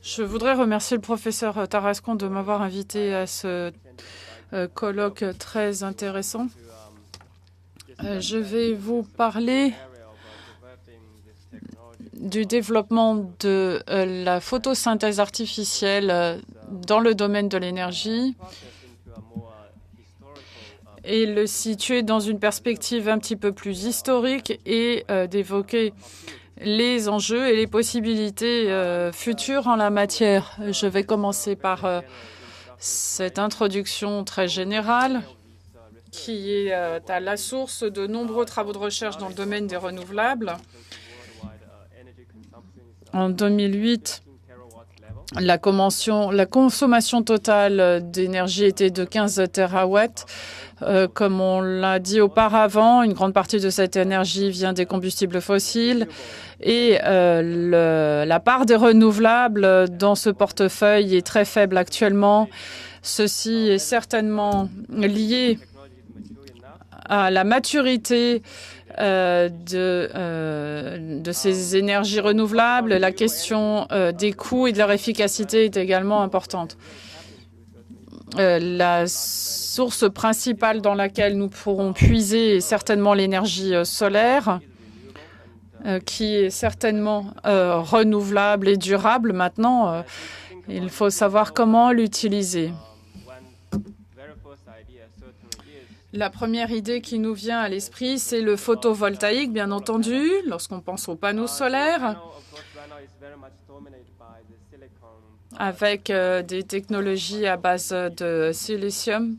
Je voudrais remercier le professeur Tarascon de m'avoir invité à ce colloque très intéressant. Je vais vous parler du développement de la photosynthèse artificielle dans le domaine de l'énergie et le situer dans une perspective un petit peu plus historique et d'évoquer les enjeux et les possibilités futures en la matière. Je vais commencer par cette introduction très générale qui est à la source de nombreux travaux de recherche dans le domaine des renouvelables. En 2008, la consommation totale d'énergie était de 15 terawatts. Comme on l'a dit auparavant, une grande partie de cette énergie vient des combustibles fossiles et la part des renouvelables dans ce portefeuille est très faible actuellement. Ceci est certainement lié à la maturité de ces énergies renouvelables. La question des coûts et de leur efficacité est également importante. La source principale dans laquelle nous pourrons puiser est certainement l'énergie solaire, qui est certainement renouvelable et durable. Maintenant, il faut savoir comment l'utiliser. La première idée qui nous vient à l'esprit, c'est le photovoltaïque, bien entendu, lorsqu'on pense aux panneaux solaires, avec des technologies à base de silicium.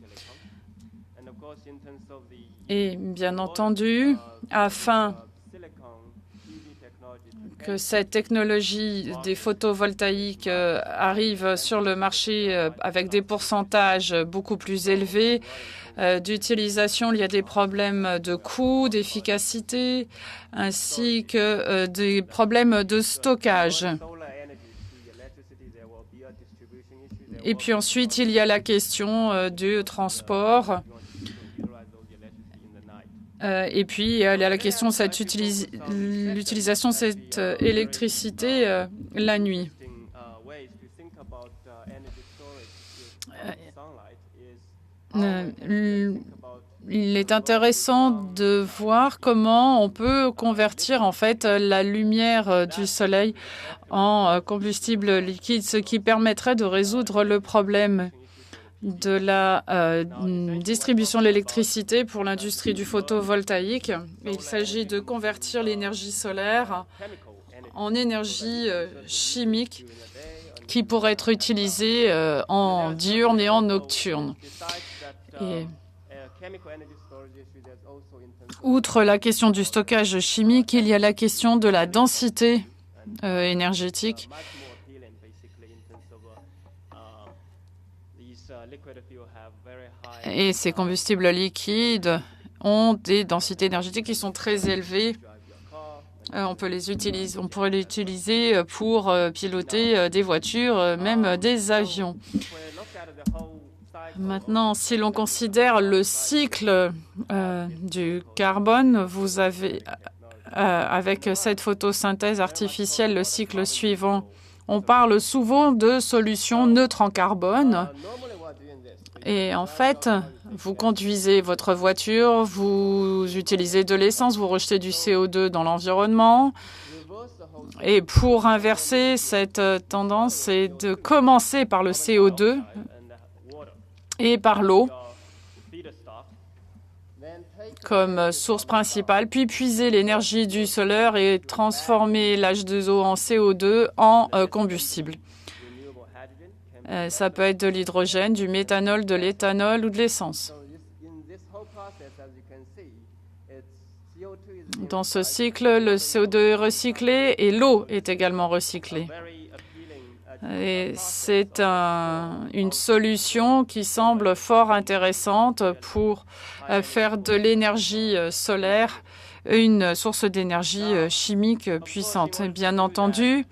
Et bien entendu, afin que cette technologie des photovoltaïques arrive sur le marché avec des pourcentages beaucoup plus élevés d'utilisation, il y a des problèmes de coût, d'efficacité, ainsi que des problèmes de stockage. Et puis ensuite, il y a la question du transport. Et puis, il y a la question de l'utilisation de cette électricité la nuit. Il est intéressant de voir comment on peut convertir en fait la lumière du soleil en combustible liquide, ce qui permettrait de résoudre le problème de la distribution de l'électricité pour l'industrie du photovoltaïque. Il s'agit de convertir l'énergie solaire en énergie chimique qui pourrait être utilisée en diurne et en nocturne. Et outre la question du stockage chimique, il y a la question de la densité énergétique. Et ces combustibles liquides ont des densités énergétiques qui sont très élevées. On pourrait les utiliser pour piloter des voitures, même des avions. Maintenant, si l'on considère le cycle du carbone, vous avez, avec cette photosynthèse artificielle, le cycle suivant. On parle souvent de solutions neutres en carbone. Et en fait, vous conduisez votre voiture, vous utilisez de l'essence, vous rejetez du CO2 dans l'environnement. Et pour inverser cette tendance, c'est de commencer par le CO2 et par l'eau comme source principale, puis puiser l'énergie du solaire et transformer l'H2O en CO2 en combustible. Ça peut être de l'hydrogène, du méthanol, de l'éthanol ou de l'essence. Dans ce cycle, le CO2 est recyclé et l'eau est également recyclée. Et c'est une solution qui semble fort intéressante pour faire de l'énergie solaire une source d'énergie chimique puissante. Bien entendu,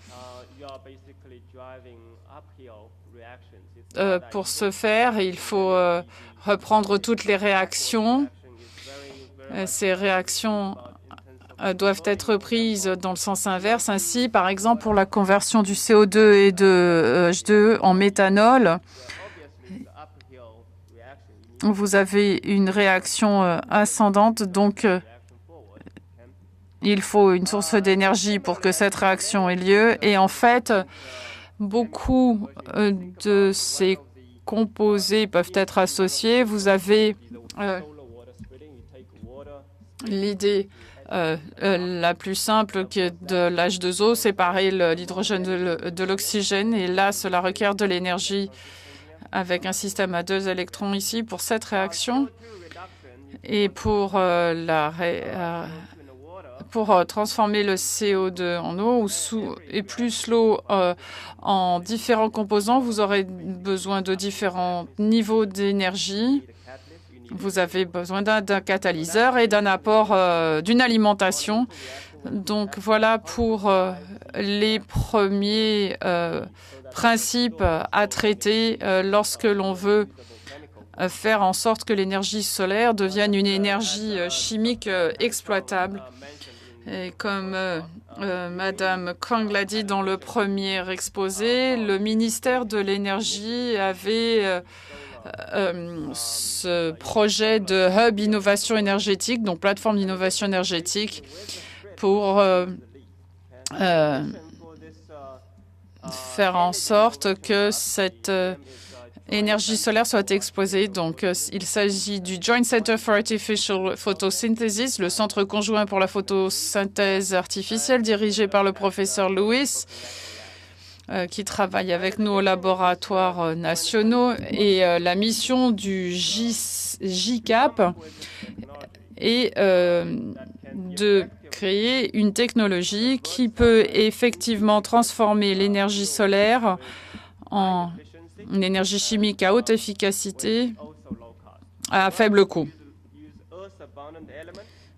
pour ce faire, il faut reprendre toutes les réactions. Ces réactions doivent être prises dans le sens inverse. Ainsi, par exemple, pour la conversion du CO2 et de H2 en méthanol, vous avez une réaction ascendante. Donc, il faut une source d'énergie pour que cette réaction ait lieu. Et en fait, beaucoup de ces composés peuvent être associés. Vous avez l'idée la plus simple qui est de l'H2O, séparer l'hydrogène de l'oxygène. Et là, cela requiert de l'énergie avec un système à 2 électrons ici pour cette réaction. Et pour transformer le CO2 en eau et plus l'eau en différents composants, vous aurez besoin de différents niveaux d'énergie. Vous avez besoin d'un catalyseur et d'un apport d'une alimentation. Donc voilà pour les premiers principes à traiter lorsque l'on veut faire en sorte que l'énergie solaire devienne une énergie chimique exploitable. Et comme Madame Kang l'a dit dans le premier exposé, le ministère de l'Énergie avait ce projet de hub innovation énergétique, donc plateforme d'innovation énergétique, pour faire en sorte que cette énergie solaire soit exposée. Donc, il s'agit du Joint Center for Artificial Photosynthesis, le Centre conjoint pour la photosynthèse artificielle, dirigé par le professeur Lewis, qui travaille avec nous aux laboratoires nationaux. Et la mission du JCAP est de créer une technologie qui peut effectivement transformer l'énergie solaire en une énergie chimique à haute efficacité à faible coût.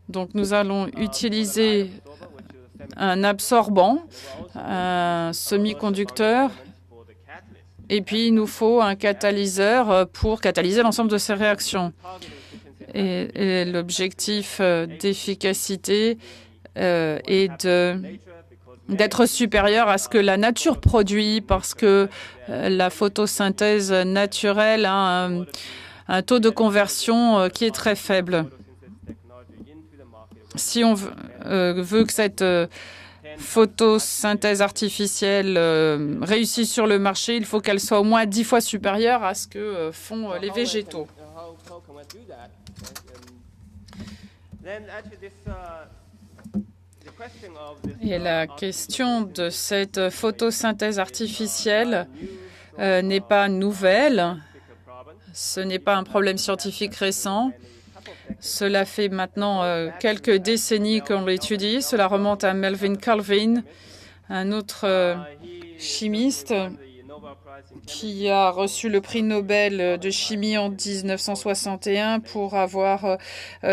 Donc, nous allons utiliser un absorbant, un semi-conducteur, et puis il nous faut un catalyseur pour catalyser l'ensemble de ces réactions. Et l'objectif d'efficacité est d'être supérieur à ce que la nature produit, parce que la photosynthèse naturelle a un taux de conversion qui est très faible. Si on veut que cette photosynthèse artificielle réussisse sur le marché, il faut qu'elle soit au moins 10 fois supérieure à ce que font les végétaux. Et la question de cette photosynthèse artificielle n'est pas nouvelle. Ce n'est pas un problème scientifique récent. Cela fait maintenant quelques décennies qu'on l'étudie. Cela remonte à Melvin Calvin, un autre chimiste qui a reçu le prix Nobel de chimie en 1961 pour avoir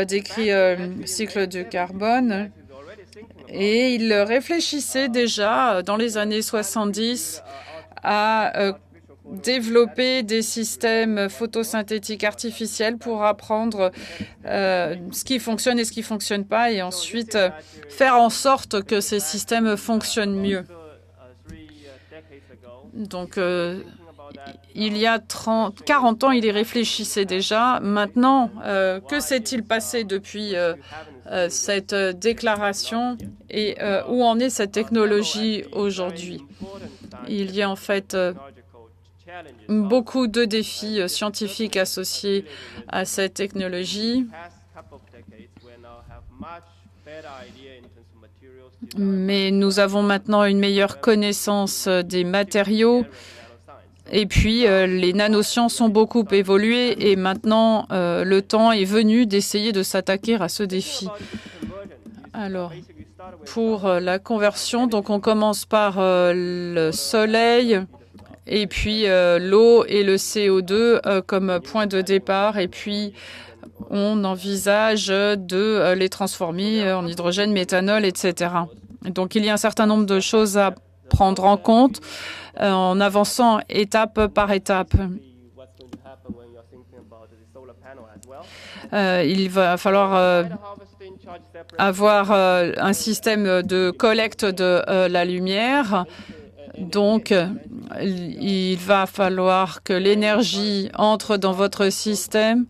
décrit le cycle du carbone. Et il réfléchissait déjà dans les années 70 à développer des systèmes photosynthétiques artificiels pour apprendre ce qui fonctionne et ce qui ne fonctionne pas, et ensuite faire en sorte que ces systèmes fonctionnent mieux. Donc, il y a 40 ans, il y réfléchissait déjà. Maintenant, que s'est-il passé depuis cette déclaration et où en est cette technologie aujourd'hui? Il y a en fait beaucoup de défis scientifiques associés à cette technologie. Mais nous avons maintenant une meilleure connaissance des matériaux. Et puis, les nanosciences ont beaucoup évolué et maintenant, le temps est venu d'essayer de s'attaquer à ce défi. Alors, pour la conversion, donc on commence par le soleil et puis l'eau et le CO2 comme point de départ. Et puis, on envisage de les transformer en hydrogène, méthanol, etc. Donc, il y a un certain nombre de choses à prendre en compte en avançant étape par étape. Il va falloir avoir un système de collecte de la lumière. Donc, il va falloir que l'énergie entre dans votre système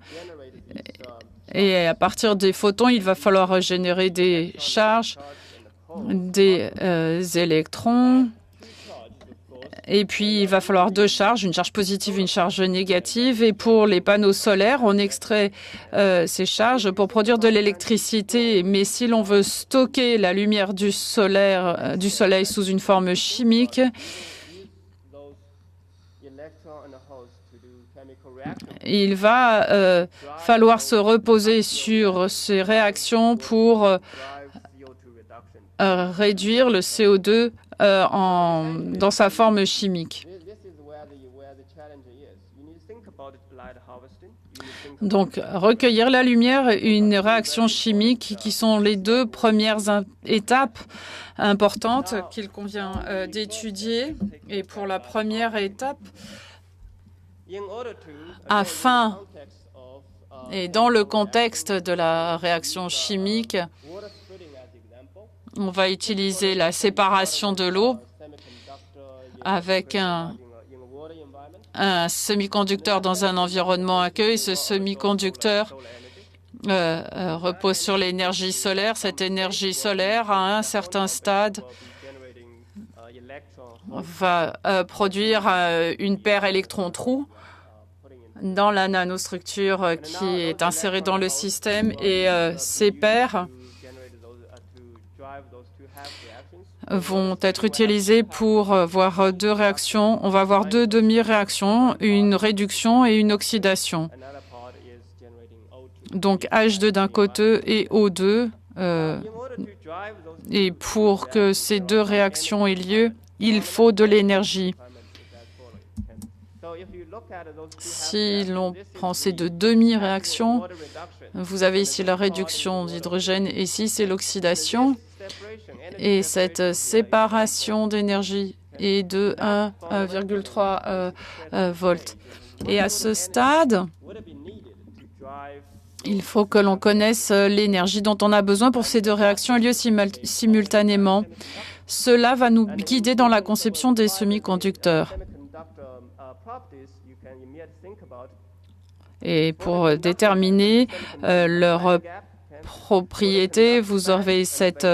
et à partir des photons, il va falloir générer des charges, des électrons. Et puis, il va falloir deux charges, une charge positive et une charge négative. Et pour les panneaux solaires, on extrait ces charges pour produire de l'électricité. Mais si l'on veut stocker la lumière du soleil sous une forme chimique, il va falloir se reposer sur ces réactions pour réduire le CO2 dans sa forme chimique. Donc, recueillir la lumière et une réaction chimique qui sont les deux premières étapes importantes qu'il convient d'étudier. Et pour la première étape, et dans le contexte de la réaction chimique, on va utiliser la séparation de l'eau avec un semi-conducteur dans un environnement aqueux. Ce semi-conducteur repose sur l'énergie solaire. Cette énergie solaire, à un certain stade, va produire une paire électron-trou dans la nanostructure qui est insérée dans le système. Et ces paires vont être utilisées pour voir deux réactions. On va avoir deux demi-réactions, une réduction et une oxydation. Donc H2 d'un côté et O2. Et pour que ces deux réactions aient lieu, il faut de l'énergie. Si l'on prend ces deux demi-réactions, vous avez ici la réduction d'hydrogène et ici c'est l'oxydation. Et cette séparation d'énergie est de 1,3 volts. Et à ce stade, il faut que l'on connaisse l'énergie dont on a besoin pour ces deux réactions aient lieu simultanément. Cela va nous guider dans la conception des semi-conducteurs. Et pour déterminer leur propriété, vous avez cette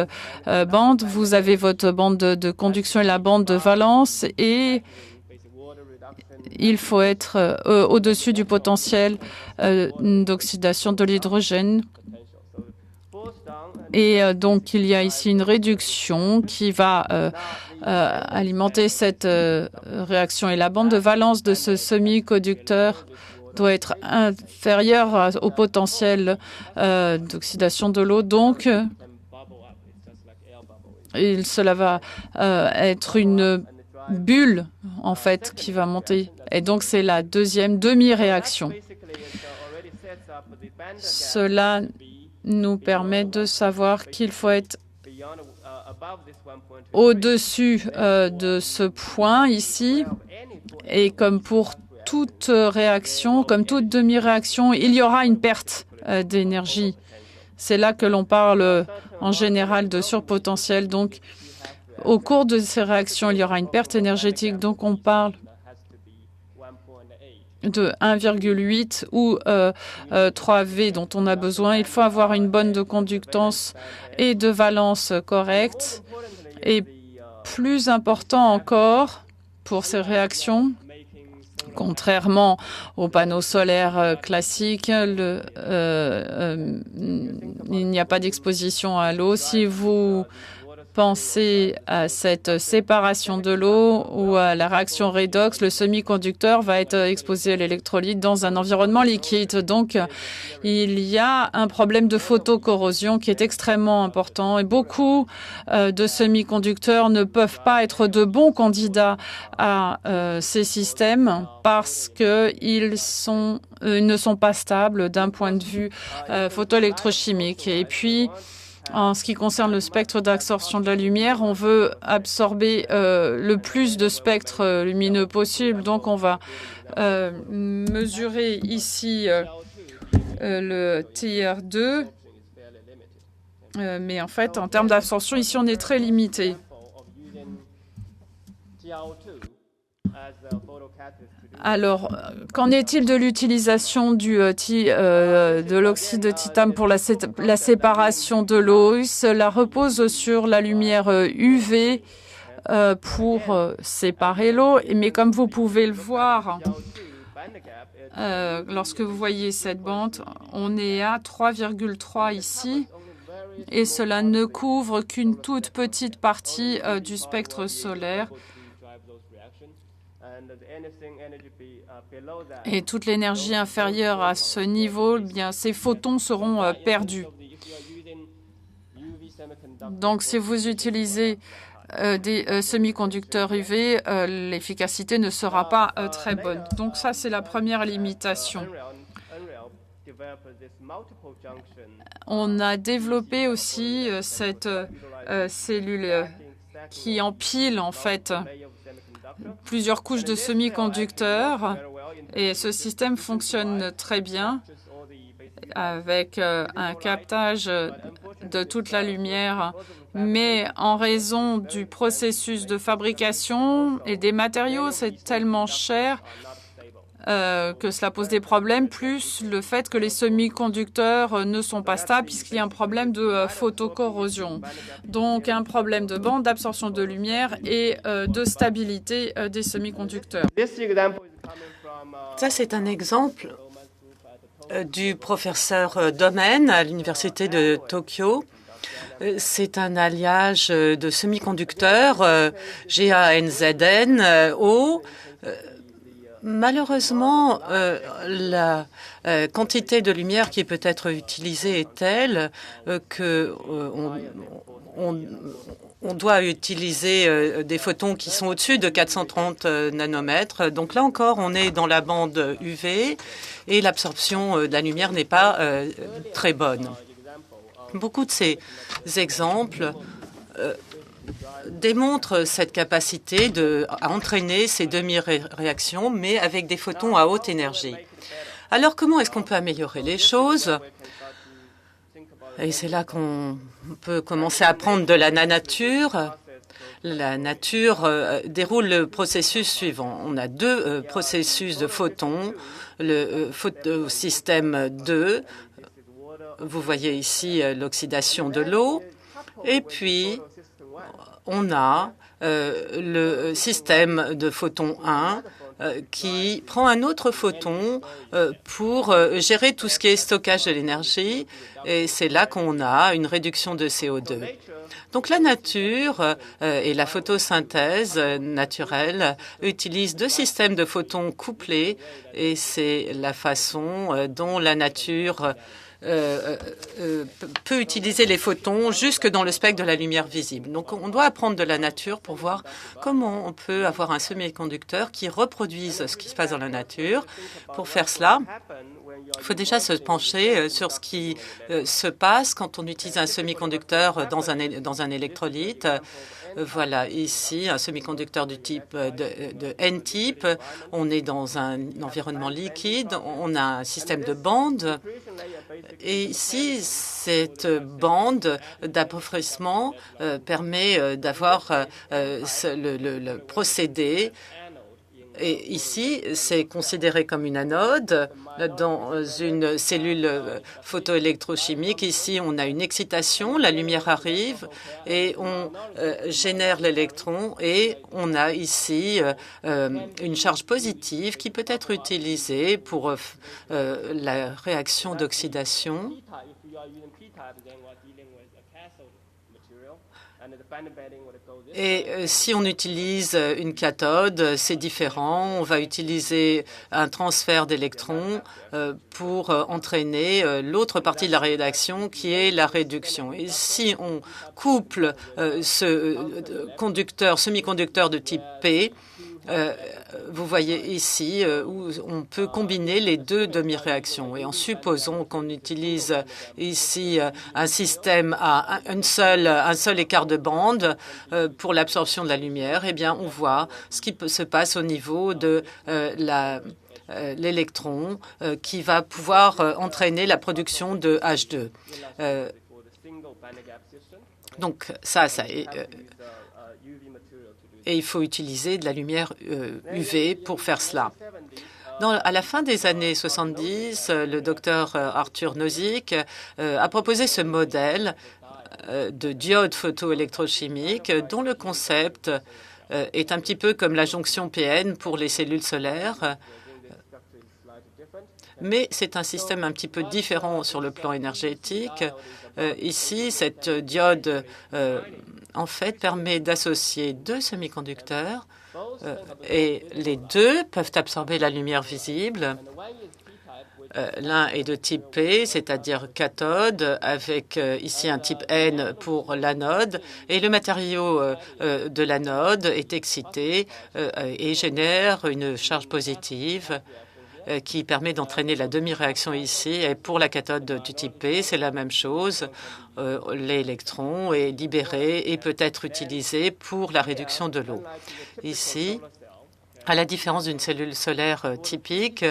bande, vous avez votre bande de conduction et la bande de valence, et il faut être au-dessus du potentiel d'oxydation de l'hydrogène. Et donc, il y a ici une réduction qui va alimenter cette réaction. Et la bande de valence de ce semi-conducteur doit être inférieure au potentiel d'oxydation de l'eau. Donc, cela va être une bulle, en fait, qui va monter. Et donc, c'est la deuxième demi-réaction. Cela nous permet de savoir qu'il faut être au-dessus de ce point ici. Et comme pour toute réaction, comme toute demi-réaction, il y aura une perte d'énergie. C'est là que l'on parle en général de surpotentiel. Donc, au cours de ces réactions, il y aura une perte énergétique. Donc, on parle de 1,8 ou 3V dont on a besoin. Il faut avoir une bonne de conductance et de valence correcte. Et plus important encore pour ces réactions, contrairement aux panneaux solaires classiques, il n'y a pas d'exposition à l'eau. Si vous pensez à cette séparation de l'eau ou à la réaction redox, le semi-conducteur va être exposé à l'électrolyte dans un environnement liquide. Donc, il y a un problème de photocorrosion qui est extrêmement important et beaucoup de semi-conducteurs ne peuvent pas être de bons candidats à ces systèmes parce qu'ils ne sont pas stables d'un point de vue photoélectrochimique. Et puis, en ce qui concerne le spectre d'absorption de la lumière, on veut absorber le plus de spectre lumineux possible. Donc, on va mesurer ici le TR2. Mais en fait, en termes d'absorption, ici, on est très limité. Alors, qu'en est-il de l'utilisation de l'oxyde de titane pour la séparation de l'eau? Cela repose sur la lumière UV pour séparer l'eau. Mais comme vous pouvez le voir, lorsque vous voyez cette bande, on est à 3,3 ici. Et cela ne couvre qu'une toute petite partie du spectre solaire. Et toute l'énergie inférieure à ce niveau, eh bien, ces photons seront perdus. Donc, si vous utilisez des semi-conducteurs UV, l'efficacité ne sera pas très bonne. Donc, ça, c'est la première limitation. On a développé aussi cette cellule qui empile en fait plusieurs couches de semi-conducteurs et ce système fonctionne très bien avec un captage de toute la lumière, mais en raison du processus de fabrication et des matériaux, c'est tellement cher que cela pose des problèmes, plus le fait que les semi-conducteurs ne sont pas stables puisqu'il y a un problème de photocorrosion. Donc un problème de bande, d'absorption de lumière et de stabilité des semi-conducteurs. Ça, c'est un exemple du professeur Domen à l'Université de Tokyo. C'est un alliage de semi-conducteurs GaNZnO. Malheureusement, la quantité de lumière qui peut être utilisée est telle que on doit utiliser des photons qui sont au-dessus de 430 nanomètres. Donc là encore, on est dans la bande UV et l'absorption de la lumière n'est pas très bonne. Beaucoup de ces exemples démontre cette capacité à entraîner ces demi-réactions, mais avec des photons à haute énergie. Alors, comment est-ce qu'on peut améliorer les choses? Et c'est là qu'on peut commencer à apprendre de la nature. La nature déroule le processus suivant. On a deux processus de photons, le photosystème 2. Vous voyez ici l'oxydation de l'eau. Et puis, on a le système de photon 1 qui prend un autre photon pour gérer tout ce qui est stockage de l'énergie. Et c'est là qu'on a une réduction de CO2. Donc la nature et la photosynthèse naturelle utilisent deux systèmes de photons couplés et c'est la façon dont la nature peut utiliser les photons jusque dans le spectre de la lumière visible. Donc on doit apprendre de la nature pour voir comment on peut avoir un semi-conducteur qui reproduise ce qui se passe dans la nature. Pour faire cela, il faut déjà se pencher sur ce qui se passe quand on utilise un semi-conducteur dans un électrolyte. Voilà, ici, un semi-conducteur du type de N-type. On est dans un environnement liquide. On a un système de bande. Et ici, cette bande d'appauvrissement permet d'avoir le procédé. Et ici, c'est considéré comme une anode dans une cellule photoélectrochimique. Ici, on a une excitation, la lumière arrive et on génère l'électron et on a ici une charge positive qui peut être utilisée pour la réaction d'oxydation. Et si on utilise une cathode, c'est différent. On va utiliser un transfert d'électrons pour entraîner l'autre partie de la réaction qui est la réduction. Et si on couple ce semi-conducteur de type P, vous voyez ici où on peut combiner les deux demi-réactions. Et en supposant qu'on utilise ici un système à un seul écart de bande pour l'absorption de la lumière, eh bien, on voit ce qui se passe au niveau de l'électron qui va pouvoir entraîner la production de H2. Donc et il faut utiliser de la lumière UV pour faire cela. À la fin des années 70, le docteur Arthur Nozick a proposé ce modèle de diode photoélectrochimique dont le concept est un petit peu comme la jonction PN pour les cellules solaires, mais c'est un système un petit peu différent sur le plan énergétique. Ici, cette diode, en fait, permet d'associer deux semi-conducteurs et les deux peuvent absorber la lumière visible. L'un est de type P, c'est-à-dire cathode, avec ici un type N pour l'anode. Et le matériau de l'anode est excité et génère une charge positive qui permet d'entraîner la demi-réaction ici. Et pour la cathode du type P, c'est la même chose. L'électron est libéré et peut être utilisé pour la réduction de l'eau. Ici, à la différence d'une cellule solaire typique,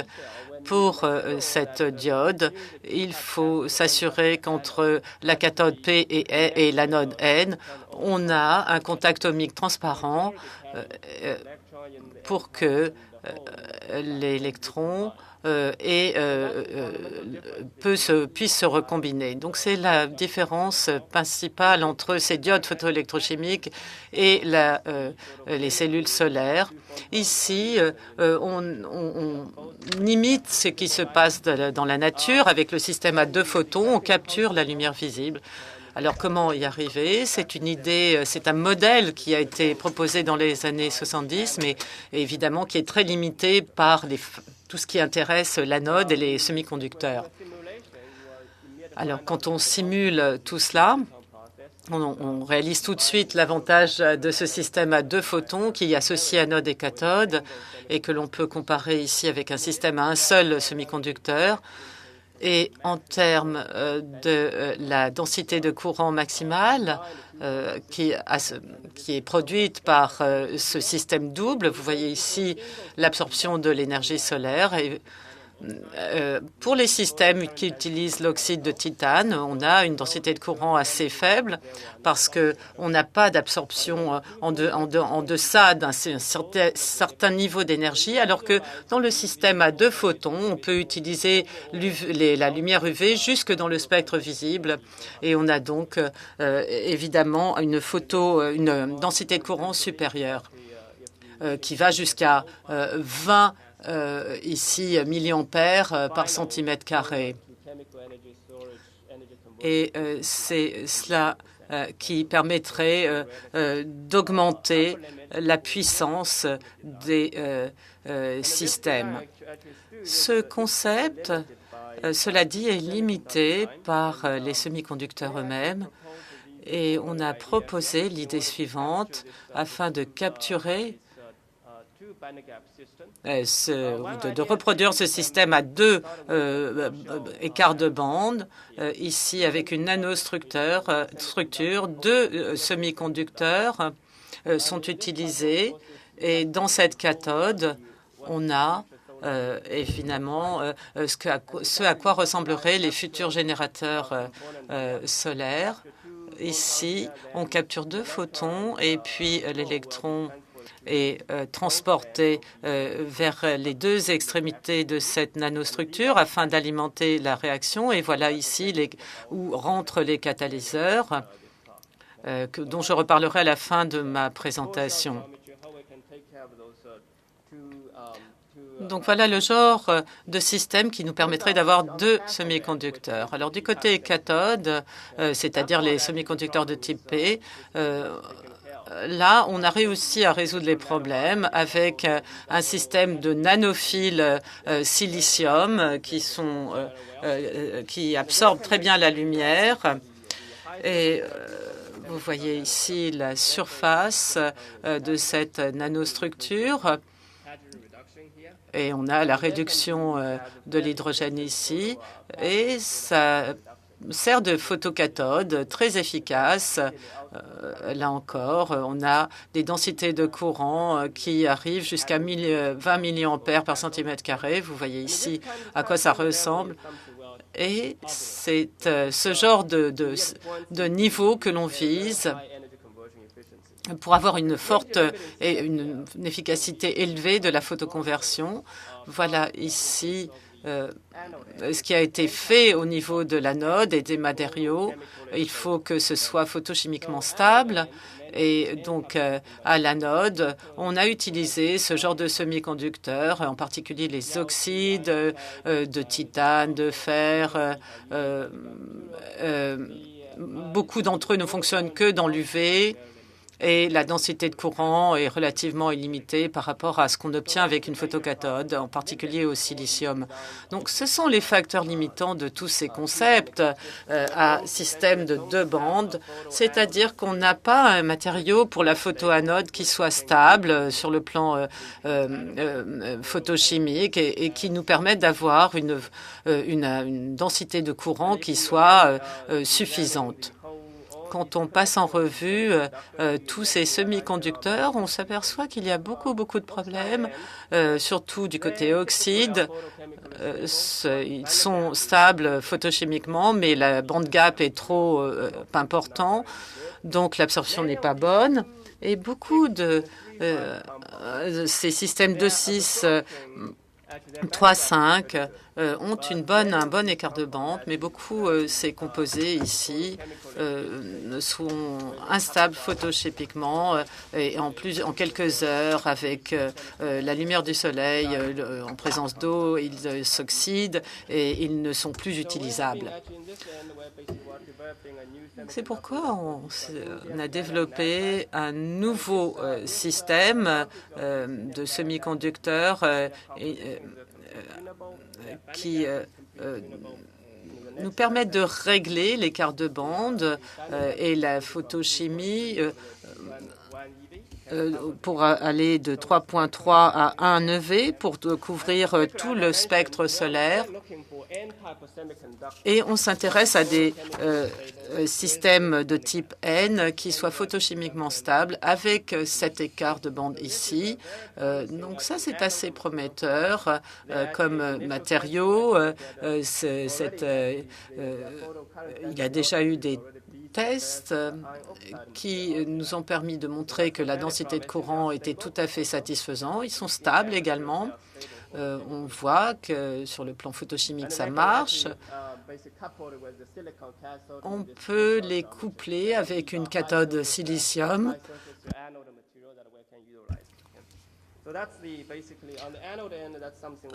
pour cette diode, il faut s'assurer qu'entre la cathode P et l'anode N, on a un contact ohmique transparent pour que l'électron puisse se recombiner. Donc c'est la différence principale entre ces diodes photoélectrochimiques et les cellules solaires. Ici, on imite ce qui se passe dans la nature avec le système à deux photons. On capture la lumière visible. Alors, comment y arriver? C'est une idée, c'est un modèle qui a été proposé dans les années 70, mais évidemment qui est très limité par tout ce qui intéresse l'anode et les semi-conducteurs. Alors, quand on simule tout cela, on réalise tout de suite l'avantage de ce système à deux photons qui associe anode et cathode et que l'on peut comparer ici avec un système à un seul semi-conducteur. Et en termes de la densité de courant maximale qui est produite par ce système double, vous voyez ici l'absorption de l'énergie solaire. Et pour les systèmes qui utilisent l'oxyde de titane, on a une densité de courant assez faible parce qu'on n'a pas d'absorption en deçà d'un certain niveau d'énergie, alors que dans le système à deux photons, on peut utiliser la lumière UV jusque dans le spectre visible. Et on a donc évidemment une densité de courant supérieure qui va jusqu'à 20 ici milliampères par centimètre carré. Et c'est cela qui permettrait d'augmenter la puissance des systèmes. Ce concept, cela dit, est limité par les semi-conducteurs eux-mêmes. Et on a proposé l'idée suivante afin de capturer de reproduire ce système à deux écarts de bande, ici avec une nanostructure. Deux semi-conducteurs sont utilisés et dans cette cathode, on a évidemment ce à quoi ressembleraient les futurs générateurs solaires. Ici, on capture deux photons et puis l'électron est transporté vers les deux extrémités de cette nanostructure afin d'alimenter la réaction. Et voilà ici où rentrent les catalyseurs, dont je reparlerai à la fin de ma présentation. Donc voilà le genre de système qui nous permettrait d'avoir deux semi-conducteurs. Alors du côté cathode, c'est-à-dire les semi-conducteurs de type P, là, on a réussi à résoudre les problèmes avec un système de nanophiles silicium qui absorbent très bien la lumière. Et vous voyez ici la surface de cette nanostructure. Et on a la réduction de l'hydrogène ici. Et ça sert de photocathode très efficace. Là encore, on a des densités de courant qui arrivent jusqu'à 20 milliampères par centimètre carré. Vous voyez ici à quoi ça ressemble. Et c'est ce genre de niveau que l'on vise pour avoir une forte et une efficacité élevée de la photoconversion. Voilà ici ce qui a été fait au niveau de l'anode et des matériaux. Il faut que ce soit photochimiquement stable. Et donc, à l'anode, on a utilisé ce genre de semi-conducteurs, en particulier les oxydes de titane, de fer. Beaucoup d'entre eux ne fonctionnent que dans l'UV. Et la densité de courant est relativement illimitée par rapport à ce qu'on obtient avec une photocathode, en particulier au silicium. Donc, ce sont les facteurs limitants de tous ces concepts à système de 2 bandes, c'est-à-dire qu'on n'a pas un matériau pour la photoanode qui soit stable sur le plan photochimique et qui nous permette d'avoir une densité de courant qui soit suffisante. Quand on passe en revue tous ces semi-conducteurs, on s'aperçoit qu'il y a beaucoup de problèmes, surtout du côté oxyde. Ils sont stables photochimiquement, mais la bande gap est trop important, donc l'absorption n'est pas bonne. Et beaucoup de ces systèmes 2,6 3,5 ont un bon écart de bande, mais beaucoup ces composés ici sont instables photochimiquement et en quelques heures avec la lumière du soleil, en présence d'eau, ils s'oxydent et ils ne sont plus utilisables. C'est pourquoi on a développé un nouveau système de semi-conducteurs qui nous permettent de régler l'écart de bande et la photochimie pour aller de 3,3 à 1 EV pour couvrir tout le spectre solaire. Et on s'intéresse à des systèmes de type N qui soient photochimiquement stables avec cet écart de bande ici. Donc ça, c'est assez prometteur comme matériau. Il y a déjà eu des tests qui nous ont permis de montrer que la densité de courant était tout à fait satisfaisante. Ils sont stables également. On voit que sur le plan photochimique, ça marche. On peut les coupler avec une cathode silicium.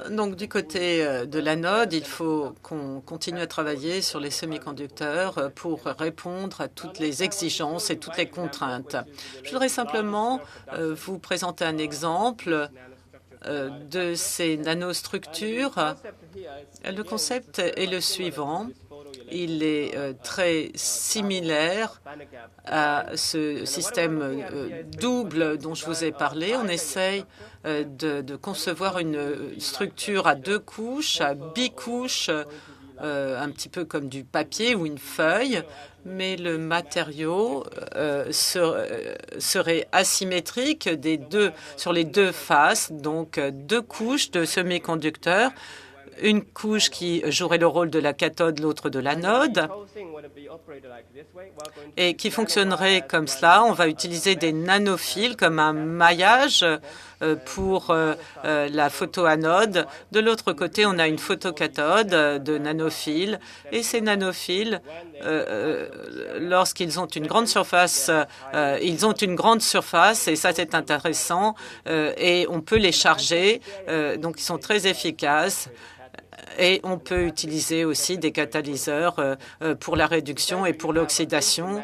Donc, du côté de l'anode, il faut qu'on continue à travailler sur les semi-conducteurs pour répondre à toutes les exigences et toutes les contraintes. Je voudrais simplement vous présenter un exemple de ces nanostructures. Le concept est le suivant. Il est très similaire à ce système double dont je vous ai parlé. On essaye de concevoir une structure à 2 couches, à bicouches, un petit peu comme du papier ou une feuille, mais le matériau serait asymétrique sur les 2 faces, donc 2 couches de semi-conducteurs, une couche qui jouerait le rôle de la cathode, l'autre de l'anode, et qui fonctionnerait comme cela. On va utiliser des nanophiles comme un maillage pour la photoanode. De l'autre côté, on a une photocathode de nanophiles. Et ces nanophiles, lorsqu'ils ont une grande surface, et ça c'est intéressant, et on peut les charger, donc ils sont très efficaces. Et on peut utiliser aussi des catalyseurs pour la réduction et pour l'oxydation.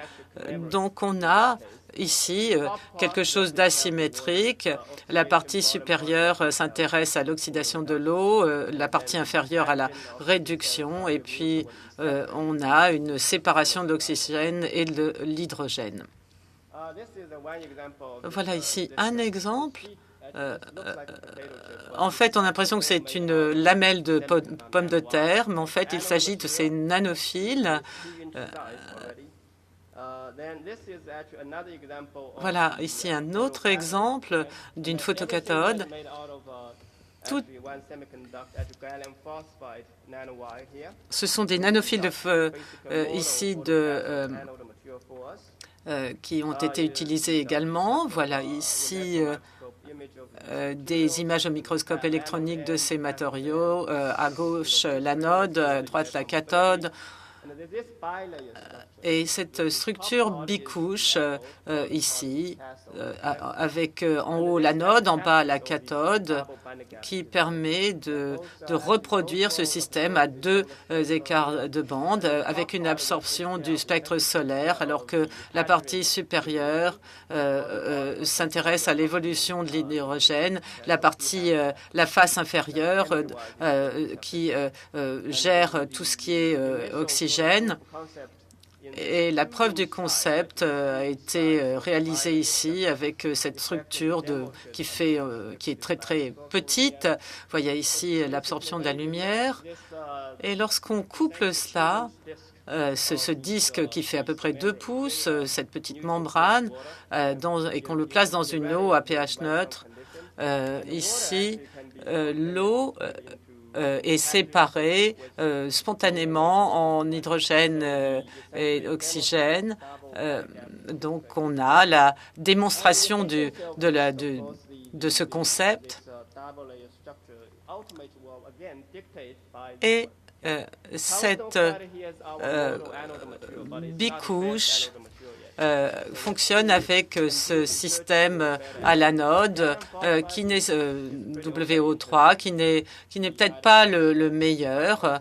Donc on a ici quelque chose d'asymétrique. La partie supérieure s'intéresse à l'oxydation de l'eau, la partie inférieure à la réduction, et puis on a une séparation de l'oxygène et de l'hydrogène. Voilà ici un exemple En fait, on a l'impression que c'est une lamelle de pomme de terre, mais en fait, il s'agit de ces nanophiles. Voilà, ici un autre exemple d'une photocathode. Ce sont des nanophiles ici qui ont été utilisés également. Voilà ici des images au microscope électronique de ces matériaux. À gauche, l'anode, à droite, la cathode. Et cette structure bicouche ici, avec en haut l'anode, en bas la cathode, qui permet de reproduire ce système à 2 écarts de bande avec une absorption du spectre solaire, alors que la partie supérieure s'intéresse à l'évolution de l'hydrogène, la face inférieure qui gère tout ce qui est oxygène. Et la preuve du concept a été réalisée ici avec cette structure qui est très très petite. Vous voyez ici l'absorption de la lumière. Et lorsqu'on couple cela, ce disque qui fait à peu près 2 pouces, cette petite membrane, et qu'on le place dans une eau à pH neutre, ici, l'eau est séparée spontanément en hydrogène et oxygène. Donc, on a la démonstration de ce concept. Et cette bicouche fonctionne avec ce système à l'anode qui n'est WO3, qui n'est peut-être pas le meilleur,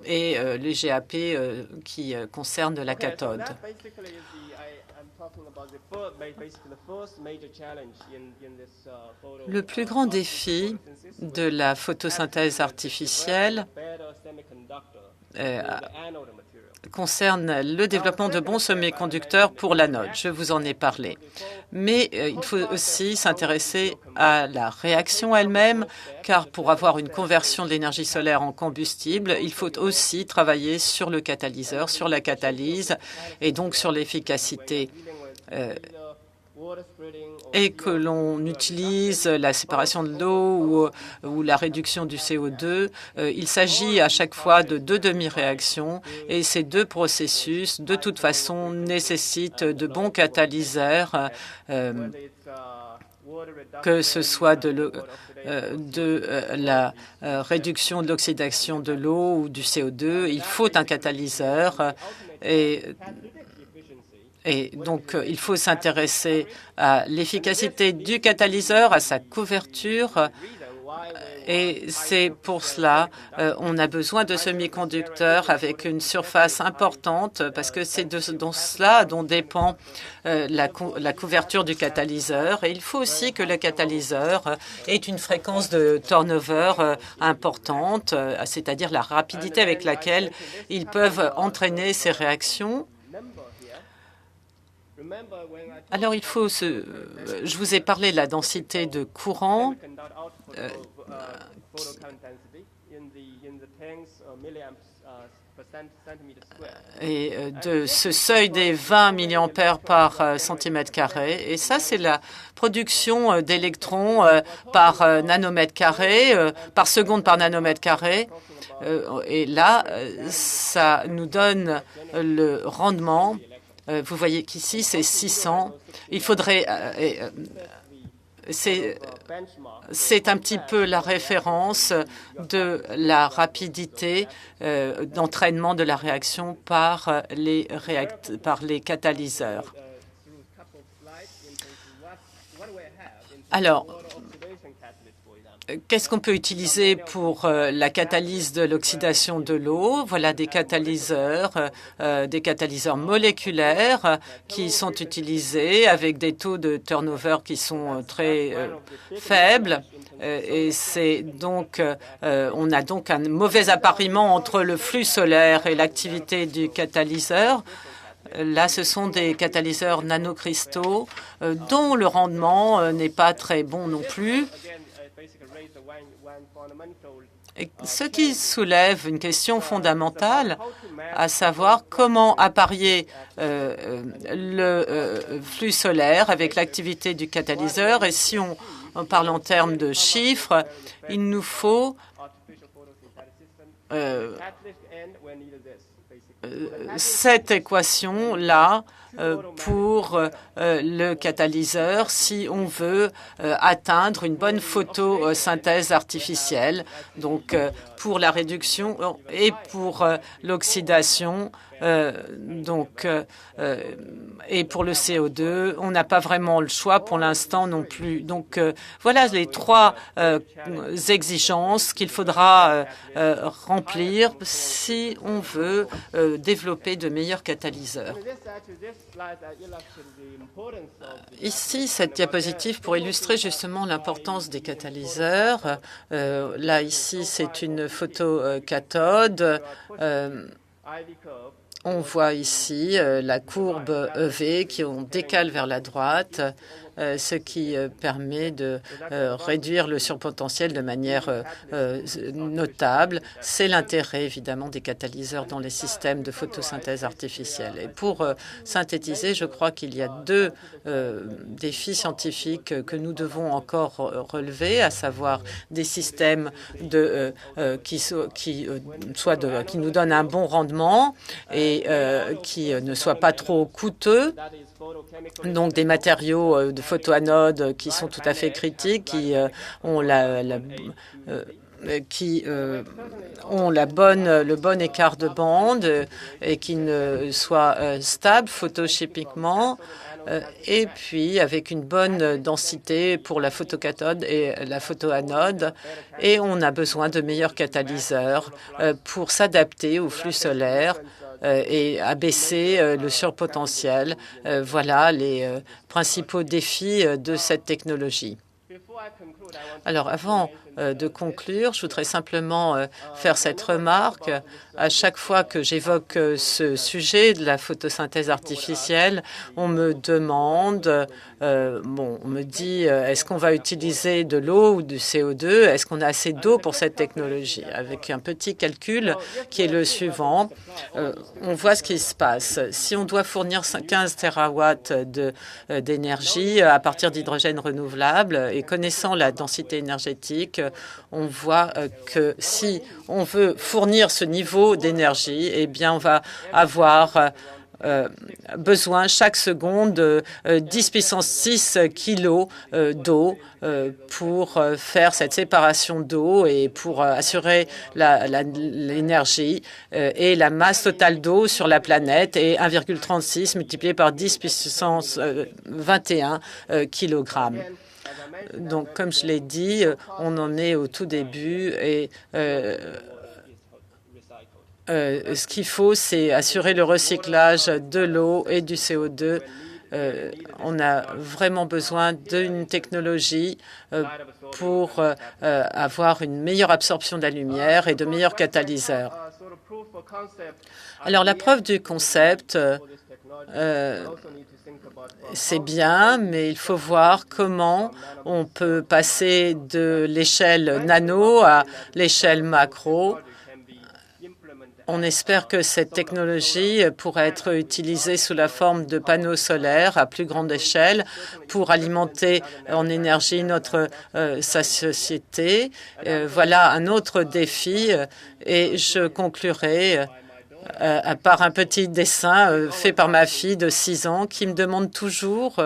et les GAP qui concernent la cathode. Le plus grand défi de la photosynthèse artificielle concerne le développement de bons semi-conducteurs pour l'anode. Je vous en ai parlé. Mais il faut aussi s'intéresser à la réaction elle-même, car pour avoir une conversion de l'énergie solaire en combustible, il faut aussi travailler sur le catalyseur, sur la catalyse, et donc sur l'efficacité. Et que l'on utilise la séparation de l'eau ou la réduction du CO2, il s'agit à chaque fois de 2 demi-réactions et ces 2 processus, de toute façon, nécessitent de bons catalyseurs, que ce soit de la réduction de l'oxydation de l'eau ou du CO2. Il faut un catalyseur et donc, il faut s'intéresser à l'efficacité du catalyseur, à sa couverture. Et c'est pour cela on a besoin de semi-conducteurs avec une surface importante, parce que c'est de cela dont dépend la couverture du catalyseur. Et il faut aussi que le catalyseur ait une fréquence de turnover importante, c'est-à-dire la rapidité avec laquelle ils peuvent entraîner ces réactions. Alors, je vous ai parlé de la densité de courant et de ce seuil des 20 milliampères par centimètre carré. Et ça, c'est la production d'électrons par nanomètre carré, par seconde par nanomètre carré. Et là, ça nous donne le rendement. Vous voyez qu'ici, c'est 600. Il faudrait... c'est un petit peu la référence de la rapidité d'entraînement de la réaction par les catalyseurs. Alors, qu'est-ce qu'on peut utiliser pour la catalyse de l'oxydation de l'eau? Voilà des catalyseurs moléculaires qui sont utilisés avec des taux de turnover qui sont très faibles. Et c'est donc, on a donc un mauvais appariement entre le flux solaire et l'activité du catalyseur. Là, ce sont des catalyseurs nanocristaux dont le rendement n'est pas très bon non plus. Et ce qui soulève une question fondamentale, à savoir comment apparier le flux solaire avec l'activité du catalyseur. Et si on parle en termes de chiffres, il nous faut cette équation-là pour le catalyseur si on veut atteindre une bonne photosynthèse artificielle. Donc, pour la réduction et pour l'oxydation, et pour le CO2, on n'a pas vraiment le choix pour l'instant non plus. Donc, voilà les trois exigences qu'il faudra remplir si on veut développer de meilleurs catalyseurs. Ici, cette diapositive pour illustrer justement l'importance des catalyseurs. Là, ici, c'est une photocathode. On voit ici la courbe EV qui on décale vers la droite, ce qui permet de réduire le surpotentiel de manière notable. C'est l'intérêt, évidemment, des catalyseurs dans les systèmes de photosynthèse artificielle. Et pour synthétiser, je crois qu'il y a deux défis scientifiques que nous devons encore relever, à savoir des systèmes qui nous donnent un bon rendement et qui ne soient pas trop coûteux. Donc des matériaux de photoanode qui sont tout à fait critiques, qui ont le bon écart de bande et qui ne soient stables photochimiquement, et puis avec une bonne densité pour la photocathode et la photoanode. Et on a besoin de meilleurs catalyseurs pour s'adapter au flux solaire et abaisser le surpotentiel. Voilà les principaux défis de cette technologie. Alors, avant de conclure, je voudrais simplement faire cette remarque. À chaque fois que j'évoque ce sujet de la photosynthèse artificielle, on me demande, on me dit, est-ce qu'on va utiliser de l'eau ou du CO2? Est-ce qu'on a assez d'eau pour cette technologie? Avec un petit calcul qui est le suivant, on voit ce qui se passe. Si on doit fournir 15 terawatts d'énergie à partir d'hydrogène renouvelable et connaissant la densité énergétique, on voit que si on veut fournir ce niveau d'énergie, eh bien, on va avoir besoin chaque seconde de 10 puissance 6 kilos d'eau pour faire cette séparation d'eau et pour assurer l'énergie. Et la masse totale d'eau sur la planète est 1,36 multiplié par 10 puissance 21 kilogrammes. Donc, comme je l'ai dit, on en est au tout début et ce qu'il faut, c'est assurer le recyclage de l'eau et du CO2. On a vraiment besoin d'une technologie pour avoir une meilleure absorption de la lumière et de meilleurs catalyseurs. Alors, la preuve du concept, c'est bien, mais il faut voir comment on peut passer de l'échelle nano à l'échelle macro. On espère que cette technologie pourra être utilisée sous la forme de panneaux solaires à plus grande échelle pour alimenter en énergie notre société. Voilà un autre défi et je conclurai par un petit dessin fait par ma fille de 6 ans qui me demande toujours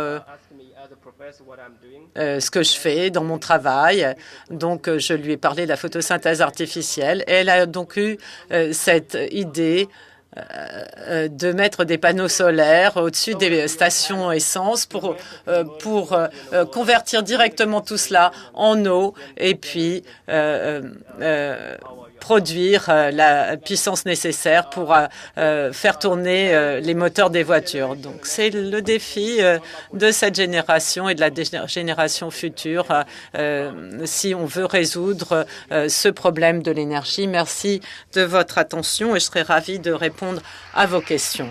ce que je fais dans mon travail. Donc, je lui ai parlé de la photosynthèse artificielle. Et elle a donc eu cette idée de mettre des panneaux solaires au-dessus des stations essence pour convertir directement tout cela en eau et puis produire la puissance nécessaire pour faire tourner les moteurs des voitures. Donc, c'est le défi de cette génération et de la génération future si on veut résoudre ce problème de l'énergie. Merci de votre attention et je serai ravie de répondre à vos questions.